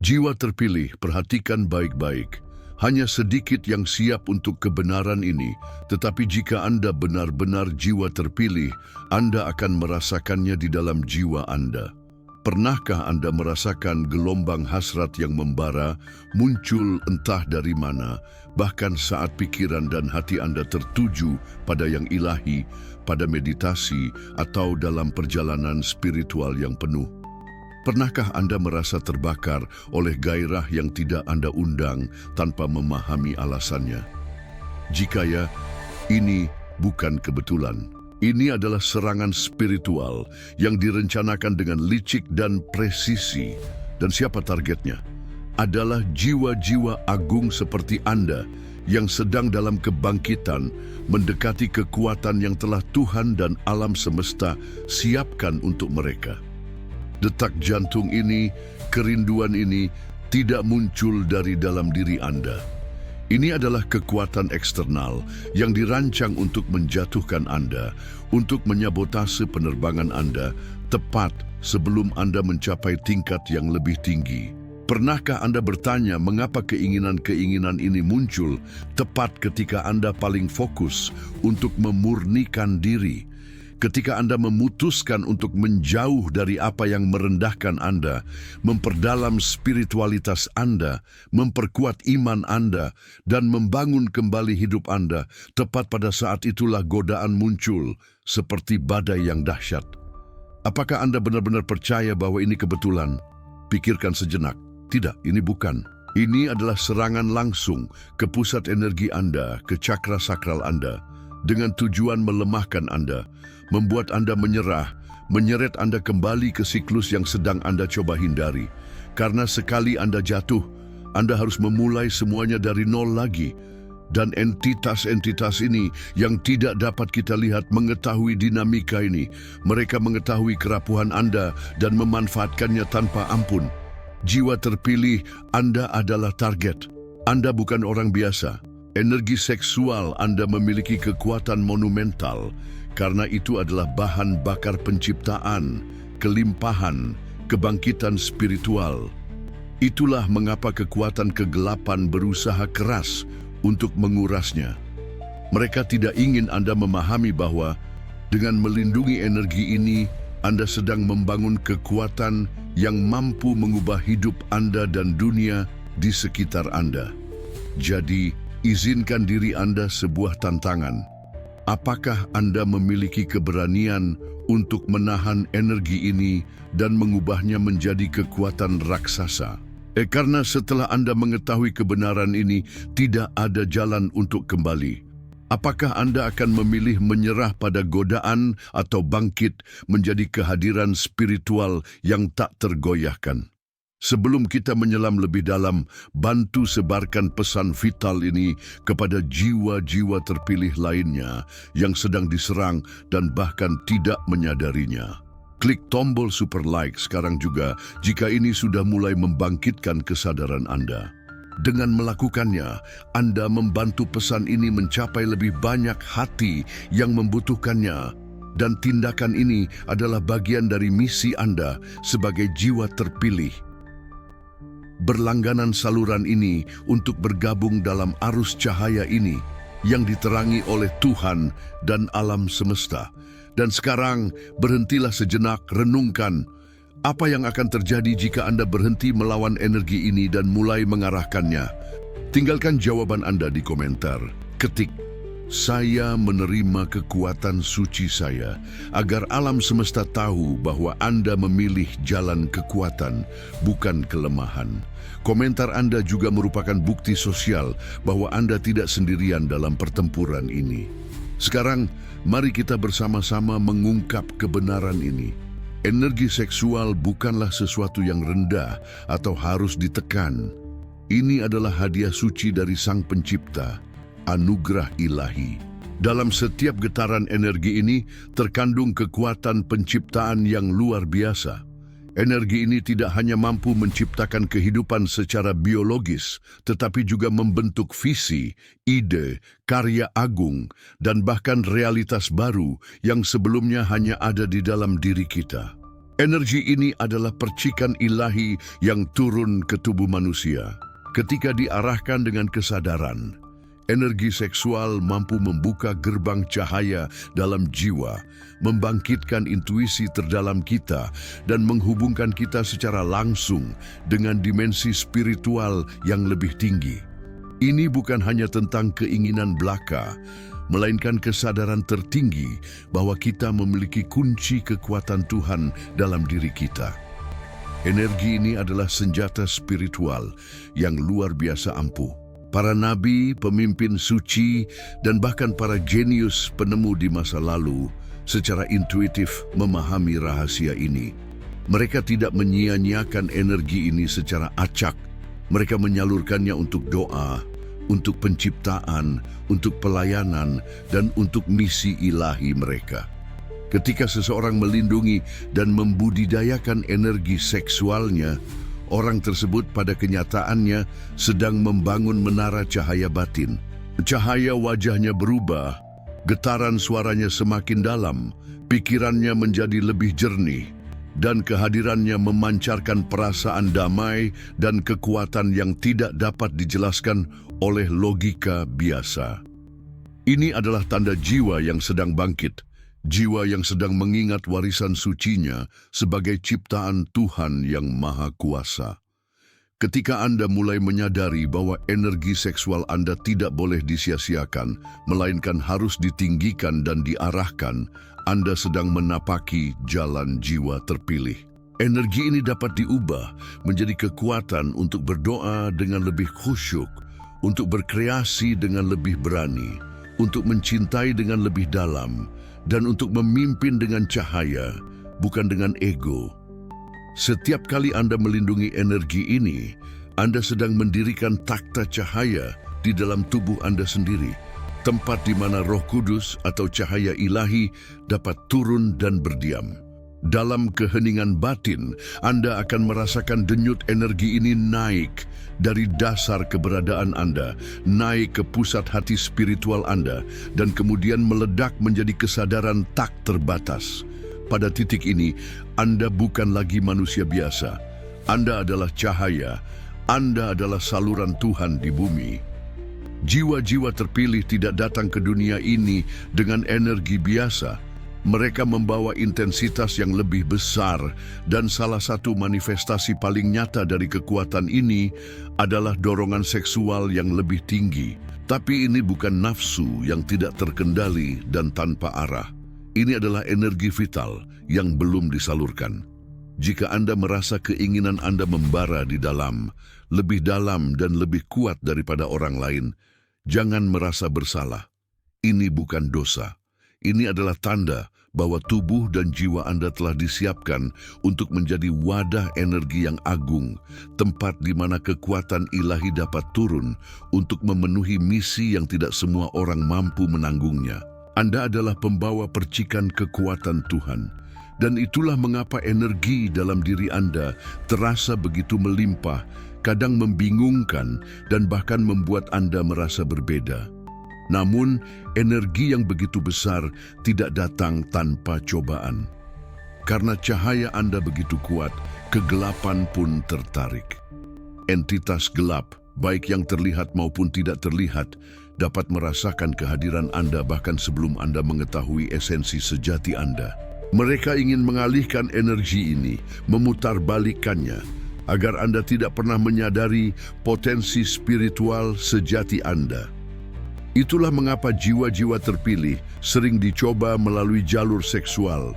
Jiwa terpilih, perhatikan baik-baik. Hanya sedikit yang siap untuk kebenaran ini, tetapi jika Anda benar-benar jiwa terpilih, Anda akan merasakannya di dalam jiwa Anda. Pernahkah Anda merasakan gelombang hasrat yang membara, muncul entah dari mana, bahkan saat pikiran dan hati Anda tertuju pada yang ilahi, pada meditasi, atau dalam perjalanan spiritual yang penuh? Pernahkah Anda merasa terbakar oleh gairah yang tidak Anda undang tanpa memahami alasannya? Jika ya, ini bukan kebetulan. Ini adalah serangan spiritual yang direncanakan dengan licik dan presisi. Dan siapa targetnya? Adalah jiwa-jiwa agung seperti Anda yang sedang dalam kebangkitan mendekati kekuatan yang telah Tuhan dan alam semesta siapkan untuk mereka. Detak jantung ini, kerinduan ini tidak muncul dari dalam diri Anda. Ini adalah kekuatan eksternal yang dirancang untuk menjatuhkan Anda, untuk menyabotase penerbangan Anda tepat sebelum Anda mencapai tingkat yang lebih tinggi. Pernahkah Anda bertanya mengapa keinginan-keinginan ini muncul tepat ketika Anda paling fokus untuk memurnikan diri? Ketika Anda memutuskan untuk menjauh dari apa yang merendahkan Anda, memperdalam spiritualitas Anda, memperkuat iman Anda, dan membangun kembali hidup Anda, tepat pada saat itulah godaan muncul seperti badai yang dahsyat. Apakah Anda benar-benar percaya bahwa ini kebetulan? Pikirkan sejenak. Tidak, ini bukan. Ini adalah serangan langsung ke pusat energi Anda, ke cakra sakral Anda, dengan tujuan melemahkan Anda, membuat Anda menyerah, menyeret Anda kembali ke siklus yang sedang Anda coba hindari. Karena sekali Anda jatuh, Anda harus memulai semuanya dari nol lagi. Dan entitas-entitas ini yang tidak dapat kita lihat mengetahui dinamika ini. Mereka mengetahui kerapuhan Anda dan memanfaatkannya tanpa ampun. Jiwa terpilih, Anda adalah target. Anda bukan orang biasa. Energi seksual Anda memiliki kekuatan monumental karena itu adalah bahan bakar penciptaan, kelimpahan, kebangkitan spiritual. Itulah mengapa kekuatan kegelapan berusaha keras untuk mengurasnya. Mereka tidak ingin Anda memahami bahwa dengan melindungi energi ini, Anda sedang membangun kekuatan yang mampu mengubah hidup Anda dan dunia di sekitar Anda. Jadi, izinkan diri Anda sebuah tantangan. Apakah Anda memiliki keberanian untuk menahan energi ini dan mengubahnya menjadi kekuatan raksasa? Karena setelah Anda mengetahui kebenaran ini, tidak ada jalan untuk kembali. Apakah Anda akan memilih menyerah pada godaan atau bangkit menjadi kehadiran spiritual yang tak tergoyahkan? Sebelum kita menyelam lebih dalam, bantu sebarkan pesan vital ini kepada jiwa-jiwa terpilih lainnya yang sedang diserang dan bahkan tidak menyadarinya. Klik tombol super like sekarang juga jika ini sudah mulai membangkitkan kesadaran Anda. Dengan melakukannya, Anda membantu pesan ini mencapai lebih banyak hati yang membutuhkannya. Dan tindakan ini adalah bagian dari misi Anda sebagai jiwa terpilih. Berlangganan saluran ini untuk bergabung dalam arus cahaya ini yang diterangi oleh Tuhan dan alam semesta. Dan sekarang berhentilah sejenak, renungkan apa yang akan terjadi jika Anda berhenti melawan energi ini dan mulai mengarahkannya. Tinggalkan jawaban Anda di komentar. Ketik, "Saya menerima kekuatan suci saya," agar alam semesta tahu bahwa Anda memilih jalan kekuatan, bukan kelemahan. Komentar Anda juga merupakan bukti sosial bahwa Anda tidak sendirian dalam pertempuran ini. Sekarang, mari kita bersama-sama mengungkap kebenaran ini. Energi seksual bukanlah sesuatu yang rendah atau harus ditekan. Ini adalah hadiah suci dari Sang Pencipta, anugerah ilahi. Dalam setiap getaran energi ini terkandung kekuatan penciptaan yang luar biasa. Energi ini tidak hanya mampu menciptakan kehidupan secara biologis, tetapi juga membentuk visi, ide, karya agung, dan bahkan realitas baru yang sebelumnya hanya ada di dalam diri kita. Energi ini adalah percikan ilahi yang turun ke tubuh manusia. Ketika diarahkan dengan kesadaran, energi seksual mampu membuka gerbang cahaya dalam jiwa, membangkitkan intuisi terdalam kita, dan menghubungkan kita secara langsung dengan dimensi spiritual yang lebih tinggi. Ini bukan hanya tentang keinginan belaka, melainkan kesadaran tertinggi bahwa kita memiliki kunci kekuatan Tuhan dalam diri kita. Energi ini adalah senjata spiritual yang luar biasa ampuh. Para nabi, pemimpin suci, dan bahkan para jenius penemu di masa lalu secara intuitif memahami rahasia ini. Mereka tidak menyia-nyiakan energi ini secara acak. Mereka menyalurkannya untuk doa, untuk penciptaan, untuk pelayanan, dan untuk misi ilahi mereka. Ketika seseorang melindungi dan membudidayakan energi seksualnya, orang tersebut pada kenyataannya sedang membangun menara cahaya batin. Cahaya wajahnya berubah, getaran suaranya semakin dalam, pikirannya menjadi lebih jernih, dan kehadirannya memancarkan perasaan damai dan kekuatan yang tidak dapat dijelaskan oleh logika biasa. Ini adalah tanda jiwa yang sedang bangkit, jiwa yang sedang mengingat warisan sucinya sebagai ciptaan Tuhan yang Maha Kuasa. Ketika Anda mulai menyadari bahwa energi seksual Anda tidak boleh disia-siakan, melainkan harus ditinggikan dan diarahkan, Anda sedang menapaki jalan jiwa terpilih. Energi ini dapat diubah menjadi kekuatan untuk berdoa dengan lebih khusyuk, untuk berkreasi dengan lebih berani, untuk mencintai dengan lebih dalam, dan untuk memimpin dengan cahaya, bukan dengan ego. Setiap kali Anda melindungi energi ini, Anda sedang mendirikan takhta cahaya di dalam tubuh Anda sendiri, tempat di mana Roh Kudus atau cahaya ilahi dapat turun dan berdiam. Dalam keheningan batin, Anda akan merasakan denyut energi ini naik dari dasar keberadaan Anda, naik ke pusat hati spiritual Anda, dan kemudian meledak menjadi kesadaran tak terbatas. Pada titik ini, Anda bukan lagi manusia biasa. Anda adalah cahaya. Anda adalah saluran Tuhan di bumi. Jiwa-jiwa terpilih tidak datang ke dunia ini dengan energi biasa. Mereka membawa intensitas yang lebih besar, dan salah satu manifestasi paling nyata dari kekuatan ini adalah dorongan seksual yang lebih tinggi. Tapi ini bukan nafsu yang tidak terkendali dan tanpa arah. Ini adalah energi vital yang belum disalurkan. Jika Anda merasa keinginan Anda membara di dalam, lebih dalam dan lebih kuat daripada orang lain, jangan merasa bersalah. Ini bukan dosa. Ini adalah tanda bahwa tubuh dan jiwa Anda telah disiapkan untuk menjadi wadah energi yang agung, tempat di mana kekuatan ilahi dapat turun untuk memenuhi misi yang tidak semua orang mampu menanggungnya. Anda adalah pembawa percikan kekuatan Tuhan, dan itulah mengapa energi dalam diri Anda terasa begitu melimpah, kadang membingungkan, dan bahkan membuat Anda merasa berbeda. Namun, energi yang begitu besar tidak datang tanpa cobaan. Karena cahaya Anda begitu kuat, kegelapan pun tertarik. Entitas gelap, baik yang terlihat maupun tidak terlihat, dapat merasakan kehadiran Anda bahkan sebelum Anda mengetahui esensi sejati Anda. Mereka ingin mengalihkan energi ini, memutarbalikkannya, agar Anda tidak pernah menyadari potensi spiritual sejati Anda. Itulah mengapa jiwa-jiwa terpilih sering dicoba melalui jalur seksual,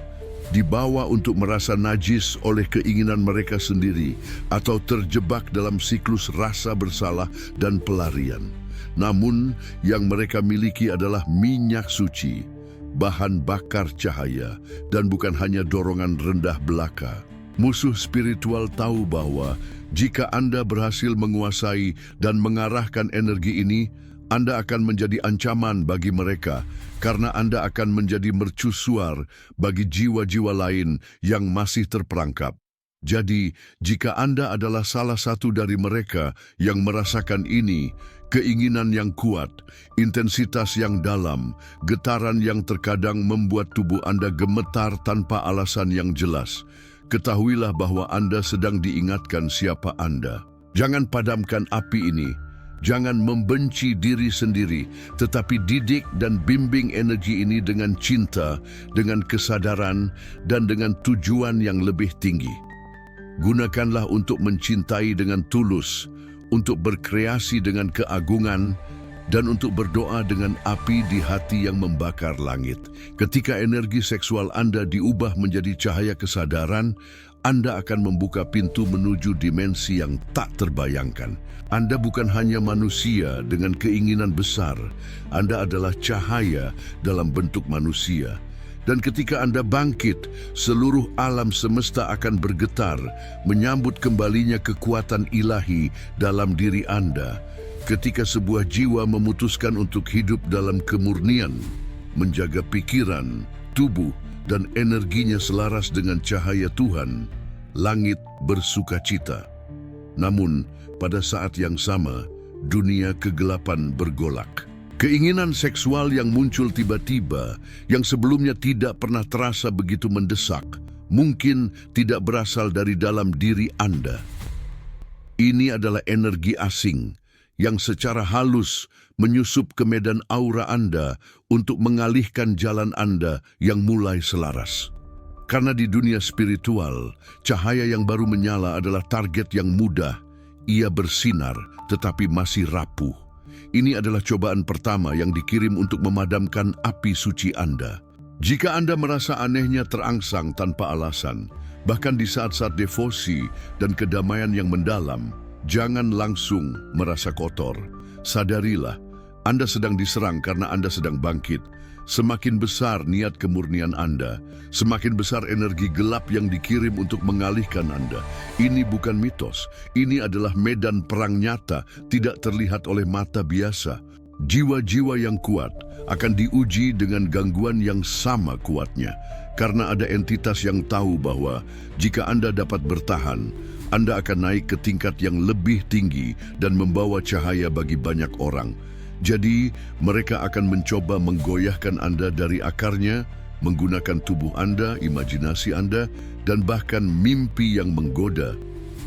dibawa untuk merasa najis oleh keinginan mereka sendiri, atau terjebak dalam siklus rasa bersalah dan pelarian. Namun, yang mereka miliki adalah minyak suci, bahan bakar cahaya, dan bukan hanya dorongan rendah belaka. Musuh spiritual tahu bahwa jika Anda berhasil menguasai dan mengarahkan energi ini, Anda akan menjadi ancaman bagi mereka karena Anda akan menjadi mercusuar bagi jiwa-jiwa lain yang masih terperangkap. Jadi, jika Anda adalah salah satu dari mereka yang merasakan ini, keinginan yang kuat, intensitas yang dalam, getaran yang terkadang membuat tubuh Anda gemetar tanpa alasan yang jelas, ketahuilah bahwa Anda sedang diingatkan siapa Anda. Jangan padamkan api ini. Jangan membenci diri sendiri, tetapi didik dan bimbing energi ini dengan cinta, dengan kesadaran, dan dengan tujuan yang lebih tinggi. Gunakanlah untuk mencintai dengan tulus, untuk berkreasi dengan keagungan, dan untuk berdoa dengan api di hati yang membakar langit. Ketika energi seksual Anda diubah menjadi cahaya kesadaran, Anda akan membuka pintu menuju dimensi yang tak terbayangkan. Anda bukan hanya manusia dengan keinginan besar, Anda adalah cahaya dalam bentuk manusia. Dan ketika Anda bangkit, seluruh alam semesta akan bergetar, menyambut kembalinya kekuatan ilahi dalam diri Anda. Ketika sebuah jiwa memutuskan untuk hidup dalam kemurnian, menjaga pikiran, tubuh, dan energinya selaras dengan cahaya Tuhan, langit bersukacita. Namun, pada saat yang sama, dunia kegelapan bergolak. Keinginan seksual yang muncul tiba-tiba, yang sebelumnya tidak pernah terasa begitu mendesak, mungkin tidak berasal dari dalam diri Anda. Ini adalah energi asing yang secara halus menyusup ke medan aura Anda untuk mengalihkan jalan Anda yang mulai selaras. Karena di dunia spiritual, cahaya yang baru menyala adalah target yang mudah. Ia bersinar tetapi masih rapuh. Ini adalah cobaan pertama yang dikirim untuk memadamkan api suci Anda. Jika Anda merasa anehnya terangsang tanpa alasan, bahkan di saat-saat devosi dan kedamaian yang mendalam, jangan langsung merasa kotor. Sadarilah, Anda sedang diserang karena Anda sedang bangkit. Semakin besar niat kemurnian Anda, semakin besar energi gelap yang dikirim untuk mengalihkan Anda. Ini bukan mitos, ini adalah medan perang nyata, tidak terlihat oleh mata biasa. Jiwa-jiwa yang kuat akan diuji dengan gangguan yang sama kuatnya, karena ada entitas yang tahu bahwa jika Anda dapat bertahan, Anda akan naik ke tingkat yang lebih tinggi dan membawa cahaya bagi banyak orang. Jadi, mereka akan mencoba menggoyahkan Anda dari akarnya, menggunakan tubuh Anda, imajinasi Anda, dan bahkan mimpi yang menggoda.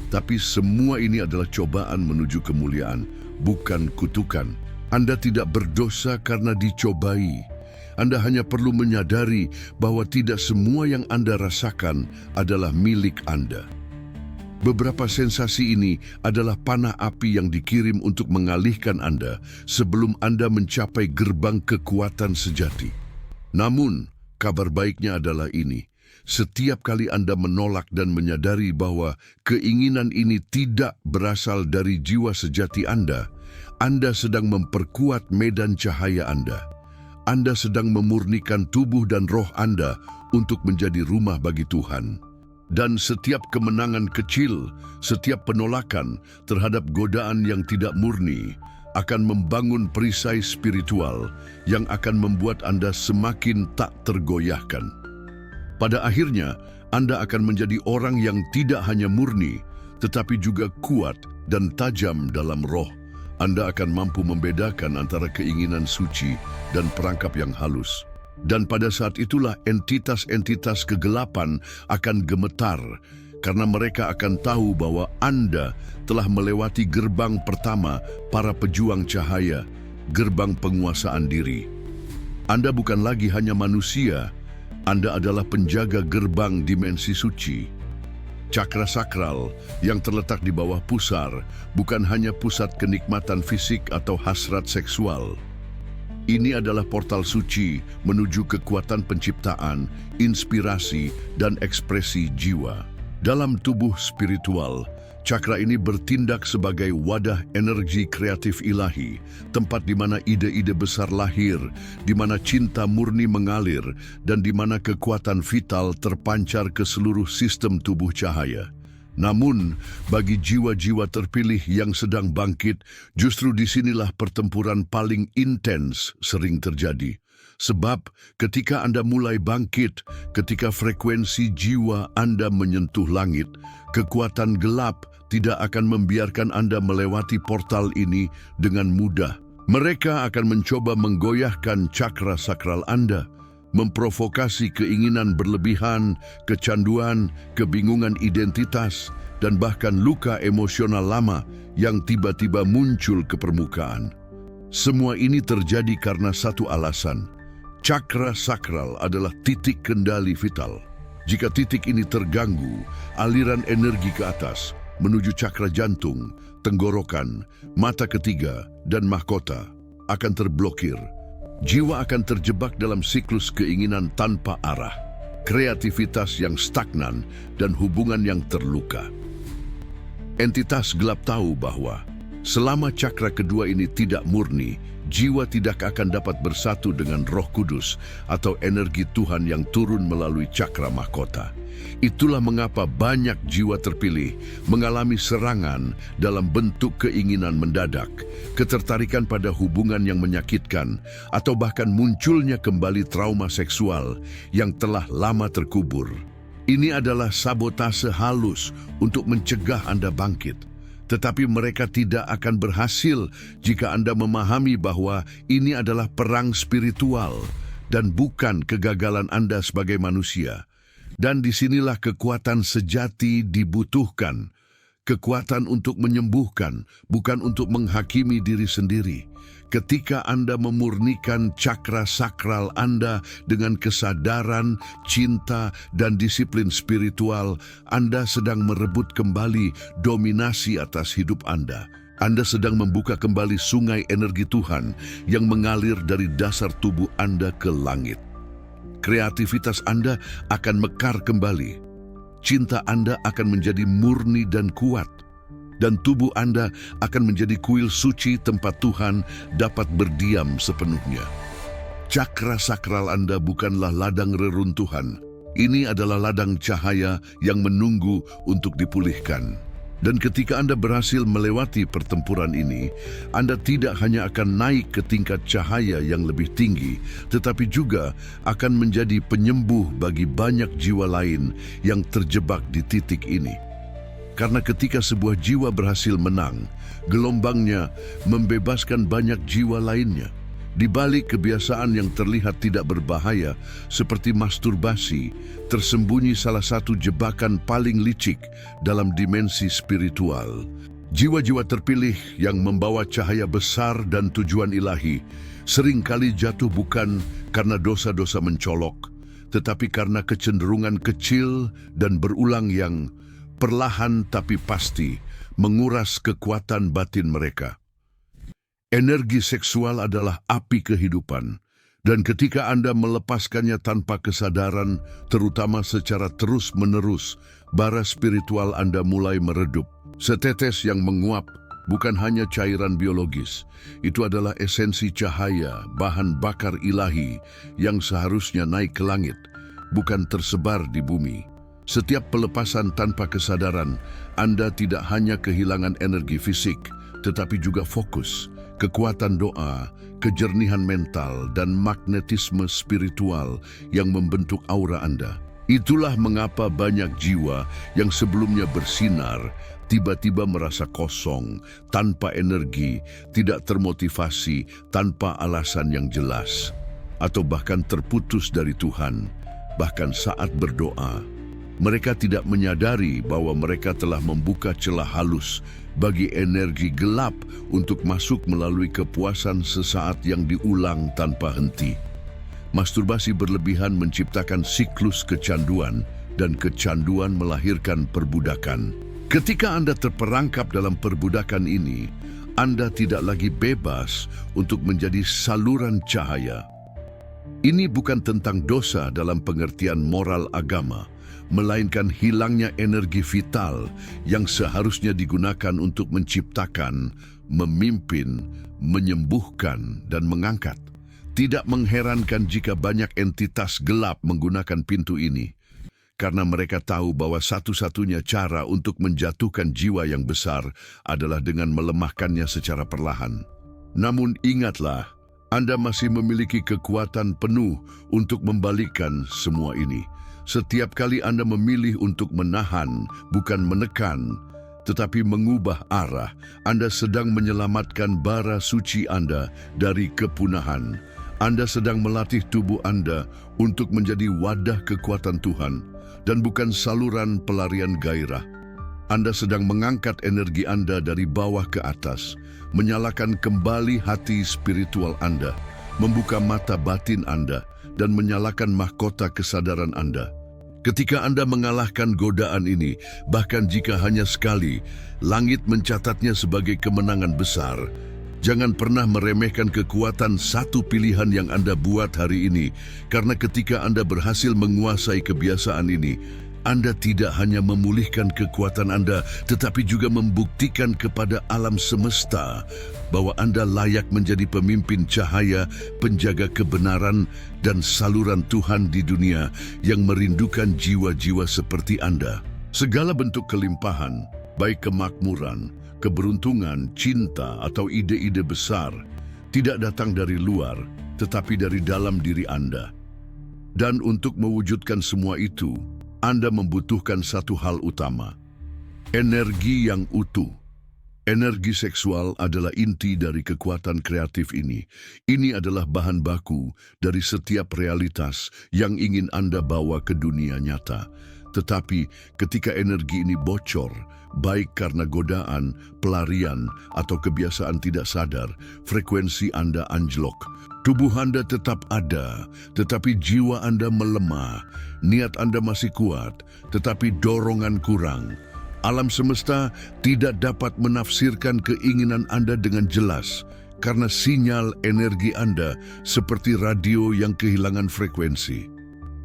Tapi semua ini adalah cobaan menuju kemuliaan, bukan kutukan. Anda tidak berdosa karena dicobai. Anda hanya perlu menyadari bahwa tidak semua yang Anda rasakan adalah milik Anda. Beberapa sensasi ini adalah panah api yang dikirim untuk mengalihkan Anda sebelum Anda mencapai gerbang kekuatan sejati. Namun, kabar baiknya adalah ini. Setiap kali Anda menolak dan menyadari bahwa keinginan ini tidak berasal dari jiwa sejati Anda sedang memperkuat medan cahaya Anda. Anda sedang memurnikan tubuh dan roh Anda untuk menjadi rumah bagi Tuhan. Dan setiap kemenangan kecil, setiap penolakan terhadap godaan yang tidak murni akan membangun perisai spiritual yang akan membuat Anda semakin tak tergoyahkan. Pada akhirnya, Anda akan menjadi orang yang tidak hanya murni, tetapi juga kuat dan tajam dalam roh. Anda akan mampu membedakan antara keinginan suci dan perangkap yang halus. Dan pada saat itulah entitas-entitas kegelapan akan gemetar karena mereka akan tahu bahwa Anda telah melewati gerbang pertama para pejuang cahaya, gerbang penguasaan diri. Anda bukan lagi hanya manusia, Anda adalah penjaga gerbang dimensi suci. Cakra sakral yang terletak di bawah pusar bukan hanya pusat kenikmatan fisik atau hasrat seksual. Ini adalah portal suci menuju kekuatan penciptaan, inspirasi, dan ekspresi jiwa. Dalam tubuh spiritual, cakra ini bertindak sebagai wadah energi kreatif ilahi, tempat di mana ide-ide besar lahir, di mana cinta murni mengalir, dan di mana kekuatan vital terpancar ke seluruh sistem tubuh cahaya. Namun, bagi jiwa-jiwa terpilih yang sedang bangkit, justru disinilah pertempuran paling intens sering terjadi. Sebab ketika Anda mulai bangkit, ketika frekuensi jiwa Anda menyentuh langit, kekuatan gelap tidak akan membiarkan Anda melewati portal ini dengan mudah. Mereka akan mencoba menggoyahkan cakra sakral Anda, memprovokasi keinginan berlebihan, kecanduan, kebingungan identitas, dan bahkan luka emosional lama yang tiba-tiba muncul ke permukaan. Semua ini terjadi karena satu alasan. Cakra sakral adalah titik kendali vital. Jika titik ini terganggu, aliran energi ke atas menuju cakra jantung, tenggorokan, mata ketiga, dan mahkota akan terblokir. Jiwa akan terjebak dalam siklus keinginan tanpa arah, kreativitas yang stagnan, dan hubungan yang terluka. Entitas gelap tahu bahwa selama cakra kedua ini tidak murni, jiwa tidak akan dapat bersatu dengan Roh Kudus atau energi Tuhan yang turun melalui cakra mahkota. Itulah mengapa banyak jiwa terpilih mengalami serangan dalam bentuk keinginan mendadak, ketertarikan pada hubungan yang menyakitkan, atau bahkan munculnya kembali trauma seksual yang telah lama terkubur. Ini adalah sabotase halus untuk mencegah Anda bangkit. Tetapi mereka tidak akan berhasil jika Anda memahami bahwa ini adalah perang spiritual dan bukan kegagalan Anda sebagai manusia. Dan disinilah kekuatan sejati dibutuhkan. Kekuatan untuk menyembuhkan, bukan untuk menghakimi diri sendiri. Ketika Anda memurnikan cakra sakral Anda dengan kesadaran, cinta, dan disiplin spiritual, Anda sedang merebut kembali dominasi atas hidup Anda. Anda sedang membuka kembali sungai energi Tuhan yang mengalir dari dasar tubuh Anda ke langit. Kreativitas Anda akan mekar kembali. Cinta Anda akan menjadi murni dan kuat. Dan tubuh Anda akan menjadi kuil suci tempat Tuhan dapat berdiam sepenuhnya. Cakra sakral Anda bukanlah ladang reruntuhan. Ini adalah ladang cahaya yang menunggu untuk dipulihkan. Dan ketika Anda berhasil melewati pertempuran ini, Anda tidak hanya akan naik ke tingkat cahaya yang lebih tinggi, tetapi juga akan menjadi penyembuh bagi banyak jiwa lain yang terjebak di titik ini. Karena ketika sebuah jiwa berhasil menang, gelombangnya membebaskan banyak jiwa lainnya. Di balik kebiasaan yang terlihat tidak berbahaya, seperti masturbasi, tersembunyi salah satu jebakan paling licik dalam dimensi spiritual. Jiwa-jiwa terpilih yang membawa cahaya besar dan tujuan ilahi, seringkali jatuh bukan karena dosa-dosa mencolok, tetapi karena kecenderungan kecil dan berulang yang perlahan tapi pasti menguras kekuatan batin mereka. Energi seksual adalah api kehidupan, dan ketika Anda melepaskannya tanpa kesadaran, terutama secara terus-menerus, bara spiritual Anda mulai meredup. Setetes yang menguap bukan hanya cairan biologis, itu adalah esensi cahaya, bahan bakar ilahi yang seharusnya naik ke langit, bukan tersebar di bumi. Setiap pelepasan tanpa kesadaran, Anda tidak hanya kehilangan energi fisik, tetapi juga fokus, kekuatan doa, kejernihan mental, dan magnetisme spiritual yang membentuk aura Anda. Itulah mengapa banyak jiwa yang sebelumnya bersinar, tiba-tiba merasa kosong, tanpa energi, tidak termotivasi, tanpa alasan yang jelas, atau bahkan terputus dari Tuhan. Bahkan saat berdoa, mereka tidak menyadari bahwa mereka telah membuka celah halus bagi energi gelap untuk masuk melalui kepuasan sesaat yang diulang tanpa henti. Masturbasi berlebihan menciptakan siklus kecanduan, dan kecanduan melahirkan perbudakan. Ketika Anda terperangkap dalam perbudakan ini, Anda tidak lagi bebas untuk menjadi saluran cahaya. Ini bukan tentang dosa dalam pengertian moral agama, melainkan hilangnya energi vital yang seharusnya digunakan untuk menciptakan, memimpin, menyembuhkan, dan mengangkat. Tidak mengherankan jika banyak entitas gelap menggunakan pintu ini, karena mereka tahu bahwa satu-satunya cara untuk menjatuhkan jiwa yang besar adalah dengan melemahkannya secara perlahan. Namun ingatlah, Anda masih memiliki kekuatan penuh untuk membalikkan semua ini. Setiap kali Anda memilih untuk menahan, bukan menekan, tetapi mengubah arah, Anda sedang menyelamatkan bara suci Anda dari kepunahan. Anda sedang melatih tubuh Anda untuk menjadi wadah kekuatan Tuhan dan bukan saluran pelarian gairah. Anda sedang mengangkat energi Anda dari bawah ke atas, menyalakan kembali hati spiritual Anda, membuka mata batin Anda, dan menyalakan mahkota kesadaran Anda. Ketika Anda mengalahkan godaan ini, bahkan jika hanya sekali, langit mencatatnya sebagai kemenangan besar. Jangan pernah meremehkan kekuatan satu pilihan yang Anda buat hari ini, karena ketika Anda berhasil menguasai kebiasaan ini, Anda tidak hanya memulihkan kekuatan Anda, tetapi juga membuktikan kepada alam semesta bahwa Anda layak menjadi pemimpin cahaya, penjaga kebenaran, dan saluran Tuhan di dunia yang merindukan jiwa-jiwa seperti Anda. Segala bentuk kelimpahan, baik kemakmuran, keberuntungan, cinta, atau ide-ide besar, tidak datang dari luar, tetapi dari dalam diri Anda. Dan untuk mewujudkan semua itu, Anda membutuhkan satu hal utama, energi yang utuh. Energi seksual adalah inti dari kekuatan kreatif ini. Ini adalah bahan baku dari setiap realitas yang ingin Anda bawa ke dunia nyata. Tetapi ketika energi ini bocor, baik karena godaan, pelarian, atau kebiasaan tidak sadar, frekuensi Anda anjlok. Tubuh Anda tetap ada, tetapi jiwa Anda melemah. Niat Anda masih kuat, tetapi dorongan kurang. Alam semesta tidak dapat menafsirkan keinginan Anda dengan jelas, karena sinyal energi Anda seperti radio yang kehilangan frekuensi.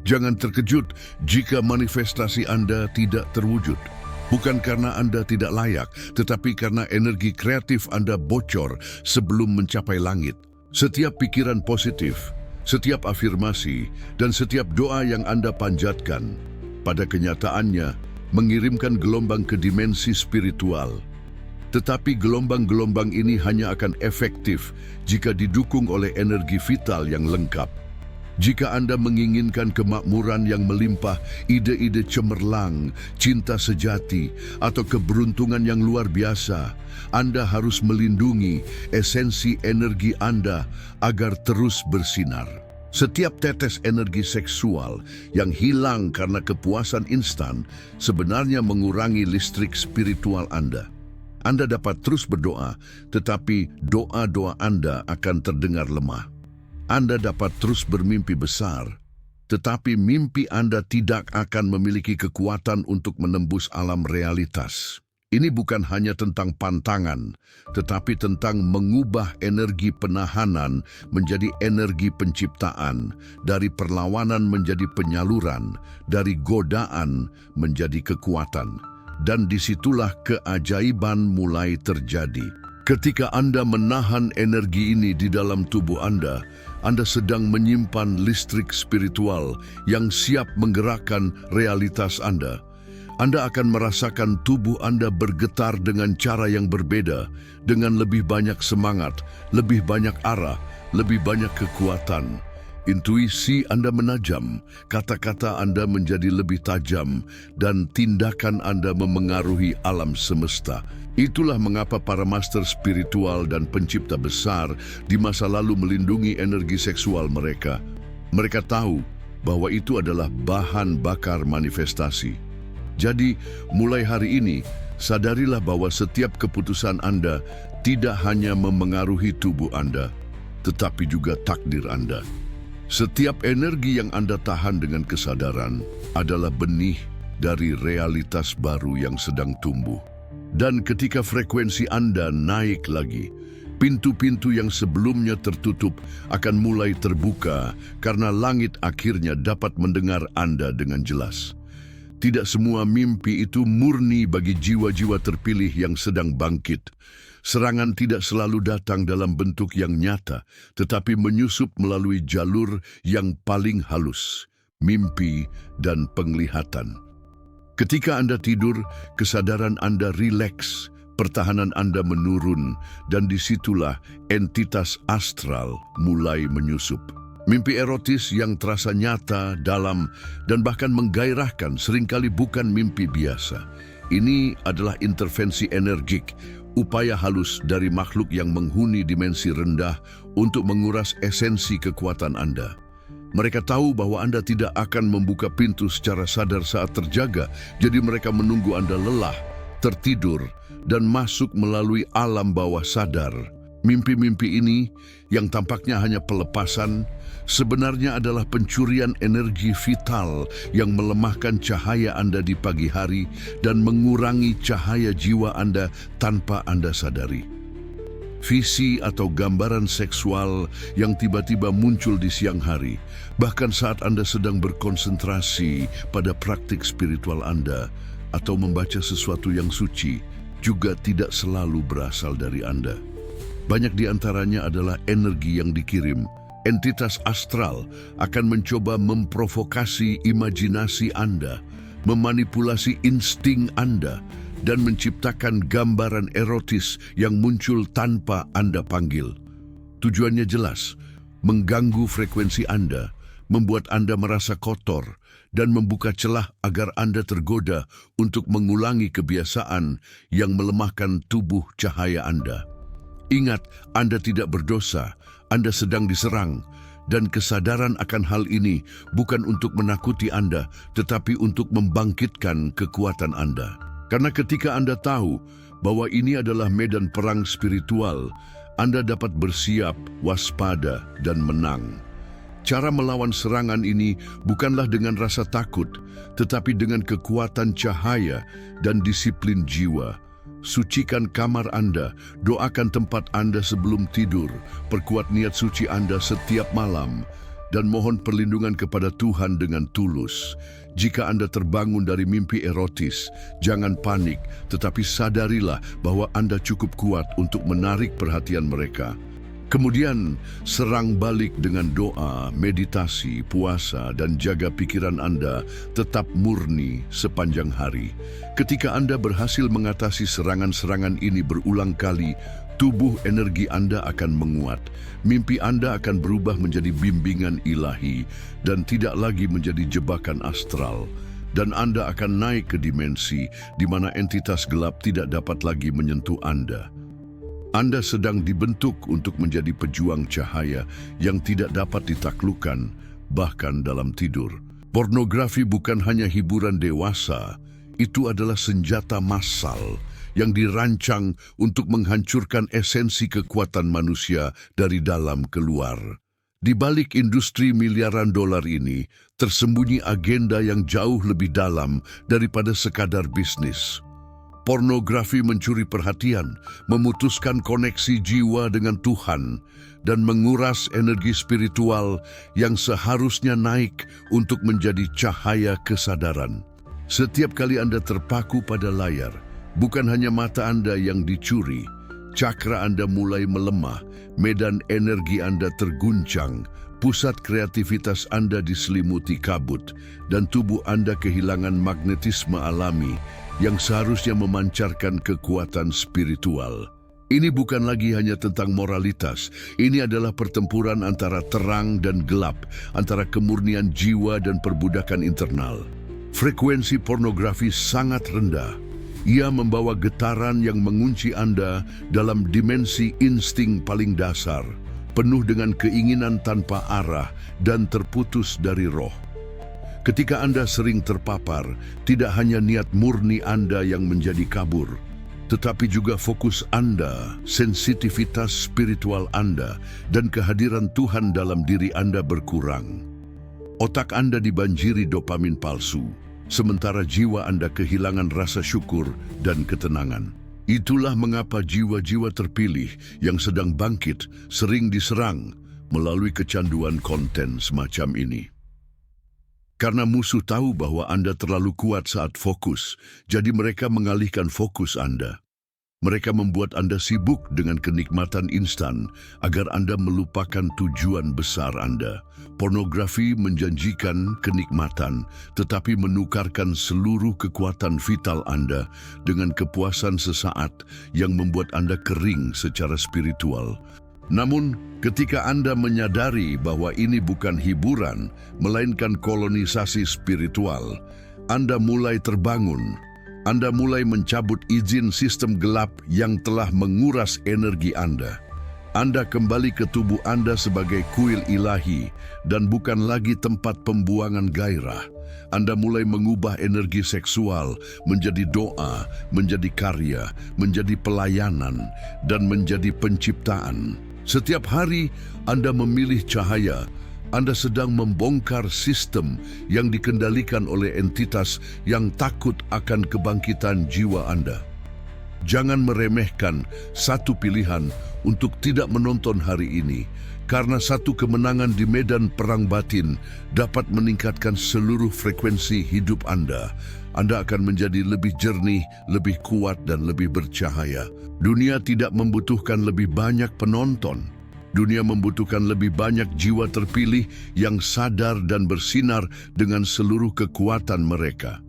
Jangan terkejut jika manifestasi Anda tidak terwujud. Bukan karena Anda tidak layak, tetapi karena energi kreatif Anda bocor sebelum mencapai langit. Setiap pikiran positif, setiap afirmasi, dan setiap doa yang Anda panjatkan, pada kenyataannya mengirimkan gelombang ke dimensi spiritual. Tetapi gelombang-gelombang ini hanya akan efektif jika didukung oleh energi vital yang lengkap. Jika Anda menginginkan kemakmuran yang melimpah, ide-ide cemerlang, cinta sejati, atau keberuntungan yang luar biasa, Anda harus melindungi esensi energi Anda agar terus bersinar. Setiap tetes energi seksual yang hilang karena kepuasan instan sebenarnya mengurangi listrik spiritual Anda. Anda dapat terus berdoa, tetapi doa-doa Anda akan terdengar lemah. Anda dapat terus bermimpi besar, tetapi mimpi Anda tidak akan memiliki kekuatan untuk menembus alam realitas. Ini bukan hanya tentang pantangan, tetapi tentang mengubah energi penahanan menjadi energi penciptaan, dari perlawanan menjadi penyaluran, dari godaan menjadi kekuatan. Dan disitulah keajaiban mulai terjadi. Ketika Anda menahan energi ini di dalam tubuh Anda sedang menyimpan listrik spiritual yang siap menggerakkan realitas Anda. Anda akan merasakan tubuh Anda bergetar dengan cara yang berbeda, dengan lebih banyak semangat, lebih banyak arah, lebih banyak kekuatan. Intuisi Anda menajam, kata-kata Anda menjadi lebih tajam, dan tindakan Anda memengaruhi alam semesta. Itulah mengapa para master spiritual dan pencipta besar di masa lalu melindungi energi seksual mereka. Mereka tahu bahwa itu adalah bahan bakar manifestasi. Jadi, mulai hari ini, sadarilah bahwa setiap keputusan Anda tidak hanya memengaruhi tubuh Anda, tetapi juga takdir Anda. Setiap energi yang Anda tahan dengan kesadaran adalah benih dari realitas baru yang sedang tumbuh. Dan ketika frekuensi Anda naik lagi, pintu-pintu yang sebelumnya tertutup akan mulai terbuka karena langit akhirnya dapat mendengar Anda dengan jelas. Tidak semua mimpi itu murni bagi jiwa-jiwa terpilih yang sedang bangkit. Serangan tidak selalu datang dalam bentuk yang nyata, tetapi menyusup melalui jalur yang paling halus, mimpi dan penglihatan. Ketika Anda tidur, kesadaran Anda rileks, pertahanan Anda menurun, dan disitulah entitas astral mulai menyusup. Mimpi erotis yang terasa nyata, dalam, dan bahkan menggairahkan seringkali bukan mimpi biasa. Ini adalah intervensi energik, upaya halus dari makhluk yang menghuni dimensi rendah untuk menguras esensi kekuatan Anda. Mereka tahu bahwa Anda tidak akan membuka pintu secara sadar saat terjaga, jadi mereka menunggu Anda lelah, tertidur, dan masuk melalui alam bawah sadar. Mimpi-mimpi ini, yang tampaknya hanya pelepasan, sebenarnya adalah pencurian energi vital yang melemahkan cahaya Anda di pagi hari dan mengurangi cahaya jiwa Anda tanpa Anda sadari. Visi atau gambaran seksual yang tiba-tiba muncul di siang hari, bahkan saat Anda sedang berkonsentrasi pada praktik spiritual Anda atau membaca sesuatu yang suci, juga tidak selalu berasal dari Anda. Banyak di antaranya adalah energi yang dikirim. Entitas astral akan mencoba memprovokasi imajinasi Anda, memanipulasi insting Anda, dan menciptakan gambaran erotis yang muncul tanpa Anda panggil. Tujuannya jelas, mengganggu frekuensi Anda, membuat Anda merasa kotor, dan membuka celah agar Anda tergoda untuk mengulangi kebiasaan yang melemahkan tubuh cahaya Anda. Ingat, Anda tidak berdosa, Anda sedang diserang, dan kesadaran akan hal ini bukan untuk menakuti Anda, tetapi untuk membangkitkan kekuatan Anda. Karena ketika Anda tahu bahwa ini adalah medan perang spiritual, Anda dapat bersiap, waspada, dan menang. Cara melawan serangan ini bukanlah dengan rasa takut, tetapi dengan kekuatan cahaya dan disiplin jiwa. Sucikan kamar Anda, doakan tempat Anda sebelum tidur, perkuat niat suci Anda setiap malam, dan mohon perlindungan kepada Tuhan dengan tulus. Jika Anda terbangun dari mimpi erotis, jangan panik, tetapi sadarilah bahwa Anda cukup kuat untuk menarik perhatian mereka. Kemudian, serang balik dengan doa, meditasi, puasa, dan jaga pikiran Anda tetap murni sepanjang hari. Ketika Anda berhasil mengatasi serangan-serangan ini berulang kali, tubuh energi Anda akan menguat. Mimpi Anda akan berubah menjadi bimbingan ilahi dan tidak lagi menjadi jebakan astral. Dan Anda akan naik ke dimensi di mana entitas gelap tidak dapat lagi menyentuh Anda. Anda sedang dibentuk untuk menjadi pejuang cahaya yang tidak dapat ditaklukkan, bahkan dalam tidur. Pornografi bukan hanya hiburan dewasa, itu adalah senjata massal yang dirancang untuk menghancurkan esensi kekuatan manusia dari dalam keluar. Di balik industri miliaran dolar ini, tersembunyi agenda yang jauh lebih dalam daripada sekadar bisnis. Pornografi mencuri perhatian, memutuskan koneksi jiwa dengan Tuhan, dan menguras energi spiritual yang seharusnya naik untuk menjadi cahaya kesadaran. Setiap kali Anda terpaku pada layar, bukan hanya mata Anda yang dicuri, cakra Anda mulai melemah, medan energi Anda terguncang, pusat kreativitas Anda diselimuti kabut, dan tubuh Anda kehilangan magnetisme alami yang seharusnya memancarkan kekuatan spiritual. Ini bukan lagi hanya tentang moralitas, ini adalah pertempuran antara terang dan gelap, antara kemurnian jiwa dan perbudakan internal. Frekuensi pornografi sangat rendah. Ia membawa getaran yang mengunci Anda dalam dimensi insting paling dasar, penuh dengan keinginan tanpa arah dan terputus dari roh. Ketika Anda sering terpapar, tidak hanya niat murni Anda yang menjadi kabur, tetapi juga fokus Anda, sensitivitas spiritual Anda, dan kehadiran Tuhan dalam diri Anda berkurang. Otak Anda dibanjiri dopamin palsu, sementara jiwa Anda kehilangan rasa syukur dan ketenangan. Itulah mengapa jiwa-jiwa terpilih yang sedang bangkit sering diserang melalui kecanduan konten semacam ini. Karena musuh tahu bahwa Anda terlalu kuat saat fokus, jadi mereka mengalihkan fokus Anda. Mereka membuat Anda sibuk dengan kenikmatan instan agar Anda melupakan tujuan besar Anda. Pornografi menjanjikan kenikmatan, tetapi menukarkan seluruh kekuatan vital Anda dengan kepuasan sesaat yang membuat Anda kering secara spiritual. Namun, ketika Anda menyadari bahwa ini bukan hiburan, melainkan kolonisasi spiritual, Anda mulai terbangun. Anda mulai mencabut izin sistem gelap yang telah menguras energi Anda. Anda kembali ke tubuh Anda sebagai kuil ilahi dan bukan lagi tempat pembuangan gairah. Anda mulai mengubah energi seksual menjadi doa, menjadi karya, menjadi pelayanan, dan menjadi penciptaan. Setiap hari Anda memilih cahaya. Anda sedang membongkar sistem yang dikendalikan oleh entitas yang takut akan kebangkitan jiwa Anda. Jangan meremehkan satu pilihan untuk tidak menonton hari ini, karena satu kemenangan di medan perang batin dapat meningkatkan seluruh frekuensi hidup Anda. Anda akan menjadi lebih jernih, lebih kuat, dan lebih bercahaya. Dunia tidak membutuhkan lebih banyak penonton. Dunia membutuhkan lebih banyak jiwa terpilih yang sadar dan bersinar dengan seluruh kekuatan mereka.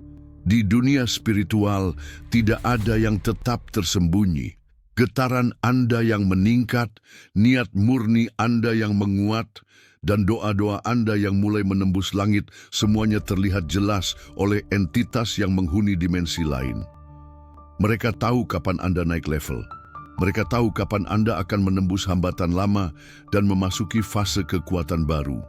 Di dunia spiritual, tidak ada yang tetap tersembunyi. Getaran Anda yang meningkat, niat murni Anda yang menguat, dan doa-doa Anda yang mulai menembus langit, semuanya terlihat jelas oleh entitas yang menghuni dimensi lain. Mereka tahu kapan Anda naik level. Mereka tahu kapan Anda akan menembus hambatan lama dan memasuki fase kekuatan baru.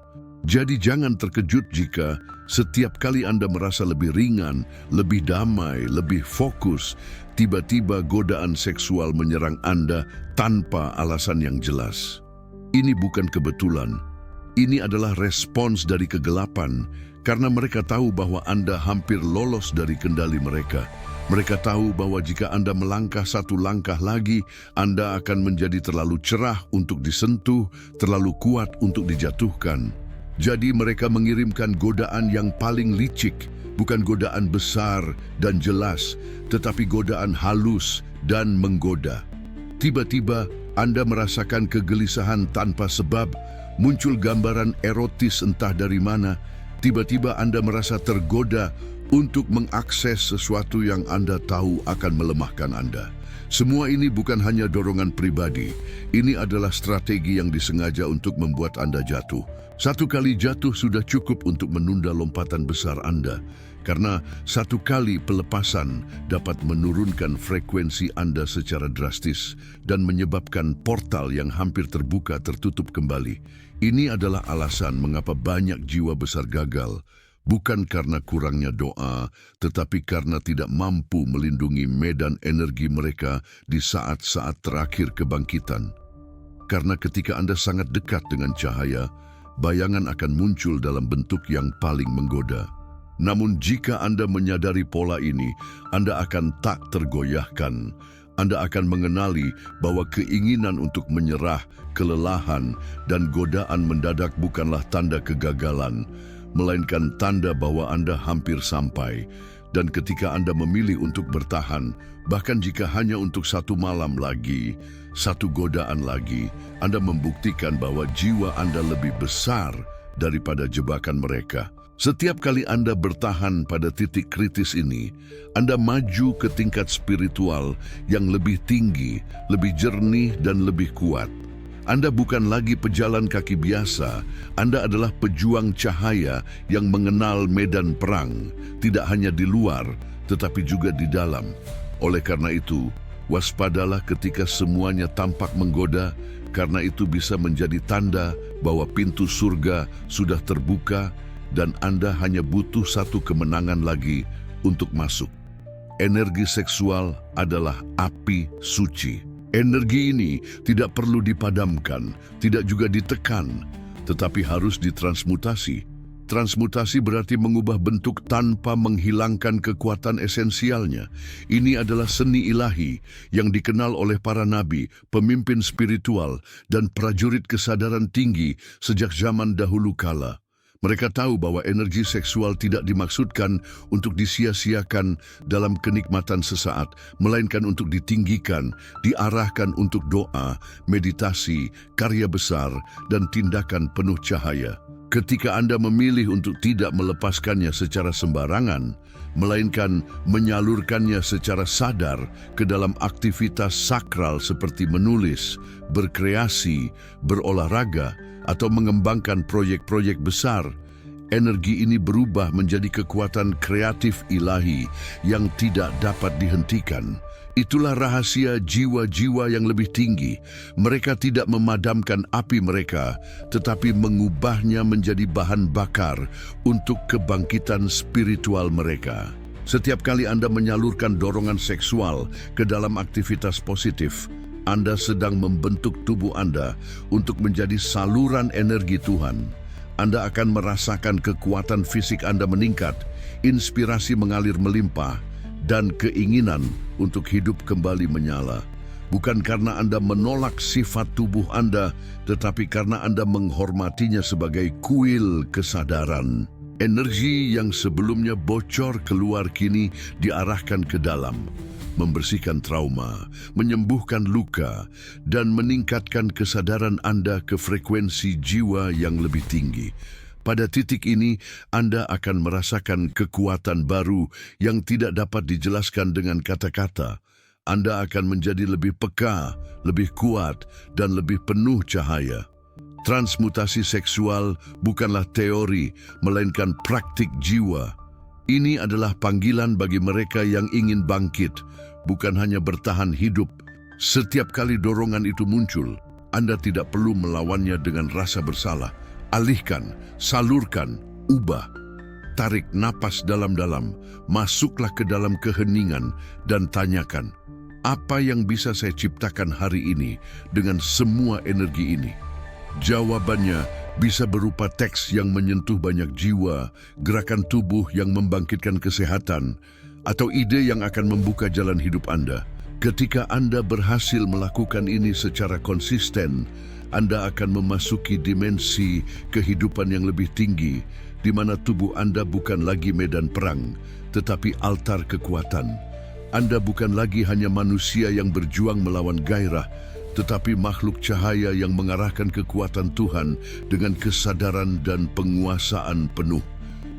Jadi jangan terkejut jika setiap kali Anda merasa lebih ringan, lebih damai, lebih fokus, tiba-tiba godaan seksual menyerang Anda tanpa alasan yang jelas. Ini bukan kebetulan. Ini adalah respons dari kegelapan karena mereka tahu bahwa Anda hampir lolos dari kendali mereka. Mereka tahu bahwa jika Anda melangkah satu langkah lagi, Anda akan menjadi terlalu cerah untuk disentuh, terlalu kuat untuk dijatuhkan. Jadi mereka mengirimkan godaan yang paling licik, bukan godaan besar dan jelas, tetapi godaan halus dan menggoda. Tiba-tiba Anda merasakan kegelisahan tanpa sebab, muncul gambaran erotis entah dari mana. Tiba-tiba Anda merasa tergoda untuk mengakses sesuatu yang Anda tahu akan melemahkan Anda. Semua ini bukan hanya dorongan pribadi. Ini adalah strategi yang disengaja untuk membuat Anda jatuh. Satu kali jatuh sudah cukup untuk menunda lompatan besar Anda. Karena satu kali pelepasan dapat menurunkan frekuensi Anda secara drastis dan menyebabkan portal yang hampir terbuka tertutup kembali. Ini adalah alasan mengapa banyak jiwa besar gagal. Bukan karena kurangnya doa, tetapi karena tidak mampu melindungi medan energi mereka di saat-saat terakhir kebangkitan. Karena ketika Anda sangat dekat dengan cahaya, bayangan akan muncul dalam bentuk yang paling menggoda. Namun jika Anda menyadari pola ini, Anda akan tak tergoyahkan. Anda akan mengenali bahwa keinginan untuk menyerah, kelelahan, dan godaan mendadak bukanlah tanda kegagalan, melainkan tanda bahwa Anda hampir sampai. Dan ketika Anda memilih untuk bertahan, bahkan jika hanya untuk satu malam lagi, satu godaan lagi, Anda membuktikan bahwa jiwa Anda lebih besar daripada jebakan mereka. Setiap kali Anda bertahan pada titik kritis ini, Anda maju ke tingkat spiritual yang lebih tinggi, lebih jernih, dan lebih kuat. Anda bukan lagi pejalan kaki biasa, Anda adalah pejuang cahaya yang mengenal medan perang, tidak hanya di luar, tetapi juga di dalam. Oleh karena itu, waspadalah ketika semuanya tampak menggoda, karena itu bisa menjadi tanda bahwa pintu surga sudah terbuka dan Anda hanya butuh satu kemenangan lagi untuk masuk. Energi seksual adalah api suci. Energi ini tidak perlu dipadamkan, tidak juga ditekan, tetapi harus ditransmutasi. Transmutasi berarti mengubah bentuk tanpa menghilangkan kekuatan esensialnya. Ini adalah seni ilahi yang dikenal oleh para nabi, pemimpin spiritual, dan prajurit kesadaran tinggi sejak zaman dahulu kala. Mereka tahu bahwa energi seksual tidak dimaksudkan untuk disia-siakan dalam kenikmatan sesaat, melainkan untuk ditinggikan, diarahkan untuk doa, meditasi, karya besar, dan tindakan penuh cahaya. Ketika Anda memilih untuk tidak melepaskannya secara sembarangan, melainkan menyalurkannya secara sadar ke dalam aktivitas sakral seperti menulis, berkreasi, berolahraga, atau mengembangkan proyek-proyek besar, Energi ini berubah menjadi kekuatan kreatif ilahi yang tidak dapat dihentikan. Itulah rahasia jiwa-jiwa yang lebih tinggi. Mereka tidak memadamkan api mereka, tetapi mengubahnya menjadi bahan bakar untuk kebangkitan spiritual mereka. Setiap kali Anda menyalurkan dorongan seksual ke dalam aktivitas positif, Anda sedang membentuk tubuh Anda untuk menjadi saluran energi Tuhan. Anda akan merasakan kekuatan fisik Anda meningkat, inspirasi mengalir melimpah, dan keinginan untuk hidup kembali menyala. Bukan karena Anda menolak sifat tubuh Anda, tetapi karena Anda menghormatinya sebagai kuil kesadaran. Energi yang sebelumnya bocor keluar kini diarahkan ke dalam, membersihkan trauma, menyembuhkan luka, dan meningkatkan kesadaran Anda ke frekuensi jiwa yang lebih tinggi. Pada titik ini, Anda akan merasakan kekuatan baru yang tidak dapat dijelaskan dengan kata-kata. Anda akan menjadi lebih peka, lebih kuat, dan lebih penuh cahaya. Transmutasi seksual bukanlah teori, melainkan praktik jiwa. Ini adalah panggilan bagi mereka yang ingin bangkit, bukan hanya bertahan hidup. Setiap kali dorongan itu muncul, Anda tidak perlu melawannya dengan rasa bersalah. Alihkan, salurkan, ubah. Tarik napas dalam-dalam, masuklah ke dalam keheningan dan tanyakan, apa yang bisa saya ciptakan hari ini dengan semua energi ini? Jawabannya bisa berupa teks yang menyentuh banyak jiwa, gerakan tubuh yang membangkitkan kesehatan, atau ide yang akan membuka jalan hidup Anda. Ketika Anda berhasil melakukan ini secara konsisten, Anda akan memasuki dimensi kehidupan yang lebih tinggi, di mana tubuh Anda bukan lagi medan perang, tetapi altar kekuatan. Anda bukan lagi hanya manusia yang berjuang melawan gairah, tetapi makhluk cahaya yang mengarahkan kekuatan Tuhan dengan kesadaran dan penguasaan penuh.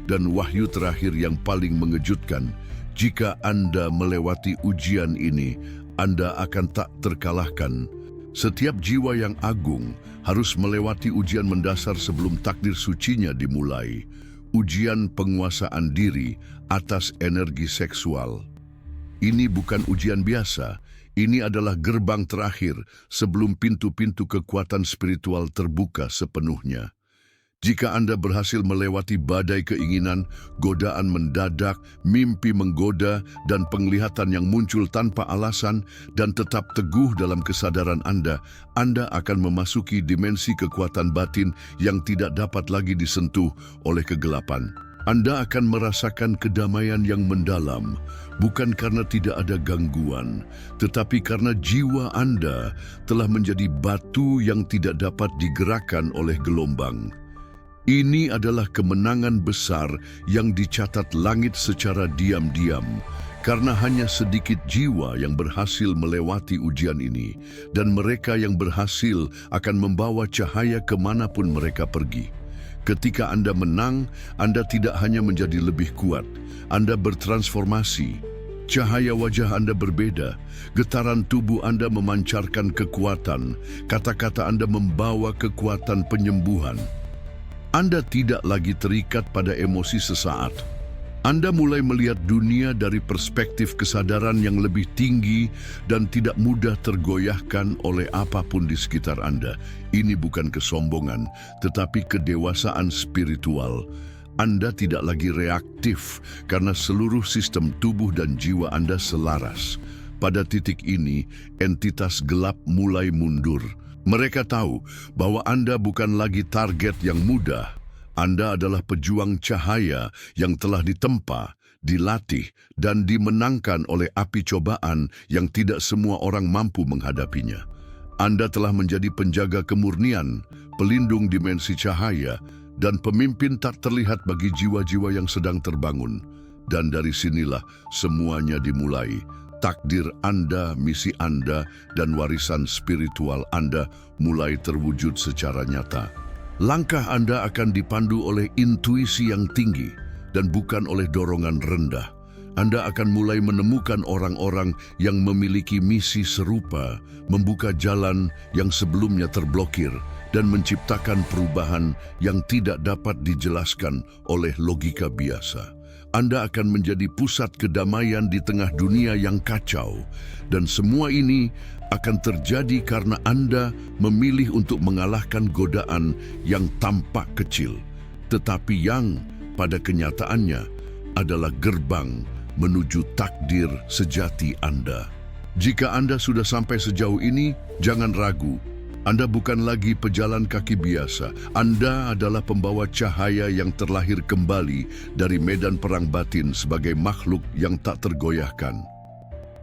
Dan wahyu terakhir yang paling mengejutkan, jika Anda melewati ujian ini, Anda akan tak terkalahkan. Setiap jiwa yang agung harus melewati ujian mendasar sebelum takdir sucinya dimulai. Ujian penguasaan diri atas energi seksual. Ini bukan ujian biasa. Ini adalah gerbang terakhir sebelum pintu-pintu kekuatan spiritual terbuka sepenuhnya. Jika Anda berhasil melewati badai keinginan, godaan mendadak, mimpi menggoda, dan penglihatan yang muncul tanpa alasan, dan tetap teguh dalam kesadaran Anda akan memasuki dimensi kekuatan batin yang tidak dapat lagi disentuh oleh kegelapan. Anda akan merasakan kedamaian yang mendalam, bukan karena tidak ada gangguan, tetapi karena jiwa Anda telah menjadi batu yang tidak dapat digerakkan oleh gelombang. Ini adalah kemenangan besar yang dicatat langit secara diam-diam, karena hanya sedikit jiwa yang berhasil melewati ujian ini, dan mereka yang berhasil akan membawa cahaya kemanapun mereka pergi. Ketika Anda menang, Anda tidak hanya menjadi lebih kuat, Anda bertransformasi. Cahaya wajah Anda berbeda, getaran tubuh Anda memancarkan kekuatan, kata-kata Anda membawa kekuatan penyembuhan. Anda tidak lagi terikat pada emosi sesaat. Anda mulai melihat dunia dari perspektif kesadaran yang lebih tinggi dan tidak mudah tergoyahkan oleh apapun di sekitar Anda. Ini bukan kesombongan, tetapi kedewasaan spiritual. Anda tidak lagi reaktif karena seluruh sistem tubuh dan jiwa Anda selaras. Pada titik ini, entitas gelap mulai mundur. Mereka tahu bahwa Anda bukan lagi target yang mudah. Anda adalah pejuang cahaya yang telah ditempa, dilatih, dan dimenangkan oleh api cobaan yang tidak semua orang mampu menghadapinya. Anda telah menjadi penjaga kemurnian, pelindung dimensi cahaya, dan pemimpin tak terlihat bagi jiwa-jiwa yang sedang terbangun. Dan dari sinilah semuanya dimulai. Takdir Anda, misi Anda, dan warisan spiritual Anda mulai terwujud secara nyata. Langkah Anda akan dipandu oleh intuisi yang tinggi dan bukan oleh dorongan rendah. Anda akan mulai menemukan orang-orang yang memiliki misi serupa, membuka jalan yang sebelumnya terblokir, dan menciptakan perubahan yang tidak dapat dijelaskan oleh logika biasa. Anda akan menjadi pusat kedamaian di tengah dunia yang kacau, dan semua ini akan terjadi karena Anda memilih untuk mengalahkan godaan yang tampak kecil, tetapi yang pada kenyataannya adalah gerbang menuju takdir sejati Anda. Jika Anda sudah sampai sejauh ini, jangan ragu. Anda bukan lagi pejalan kaki biasa. Anda adalah pembawa cahaya yang terlahir kembali dari medan perang batin sebagai makhluk yang tak tergoyahkan.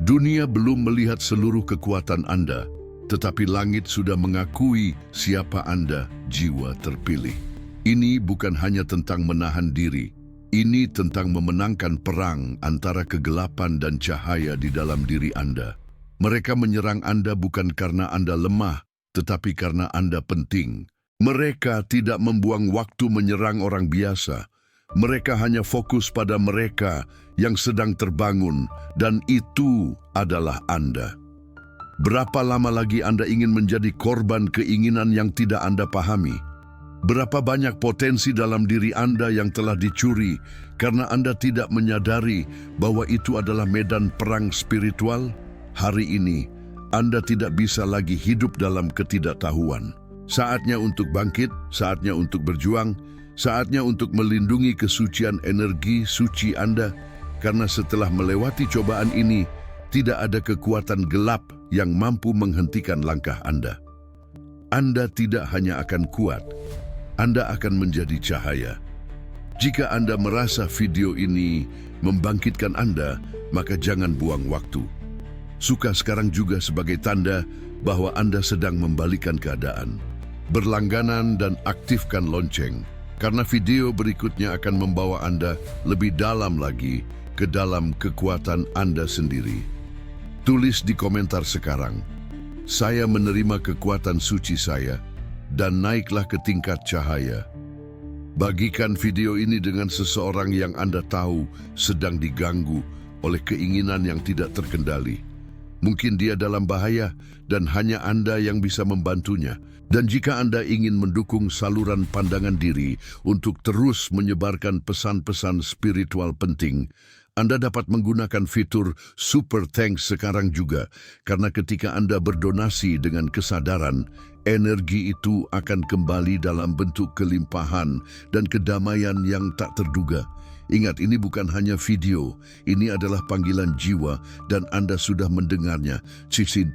Dunia belum melihat seluruh kekuatan Anda, tetapi langit sudah mengakui siapa Anda, jiwa terpilih. Ini bukan hanya tentang menahan diri. Ini tentang memenangkan perang antara kegelapan dan cahaya di dalam diri Anda. Mereka menyerang Anda bukan karena Anda lemah, tetapi karena Anda penting. Mereka tidak membuang waktu menyerang orang biasa. Mereka hanya fokus pada mereka yang sedang terbangun, dan itu adalah Anda. Berapa lama lagi Anda ingin menjadi korban keinginan yang tidak Anda pahami? Berapa banyak potensi dalam diri Anda yang telah dicuri karena Anda tidak menyadari bahwa itu adalah medan perang spiritual? Hari ini, Anda tidak bisa lagi hidup dalam ketidaktahuan. Saatnya untuk bangkit, saatnya untuk berjuang, saatnya untuk melindungi kesucian energi suci Anda, karena setelah melewati cobaan ini, tidak ada kekuatan gelap yang mampu menghentikan langkah Anda. Anda tidak hanya akan kuat, Anda akan menjadi cahaya. Jika Anda merasa video ini membangkitkan Anda, maka jangan buang waktu. Suka sekarang juga sebagai tanda bahwa Anda sedang membalikkan keadaan. Berlangganan dan aktifkan lonceng, karena video berikutnya akan membawa Anda lebih dalam lagi ke dalam kekuatan Anda sendiri. Tulis di komentar sekarang, "Saya menerima kekuatan suci saya dan naiklah ke tingkat cahaya." Bagikan video ini dengan seseorang yang Anda tahu sedang diganggu oleh keinginan yang tidak terkendali. Mungkin dia dalam bahaya dan hanya Anda yang bisa membantunya. Dan jika Anda ingin mendukung saluran pandangan diri untuk terus menyebarkan pesan-pesan spiritual penting, Anda dapat menggunakan fitur Super Thanks sekarang juga, karena ketika Anda berdonasi dengan kesadaran, energi itu akan kembali dalam bentuk kelimpahan dan kedamaian yang tak terduga. Ingat, ini bukan hanya video, ini adalah panggilan jiwa dan Anda sudah mendengarnya. Cisin.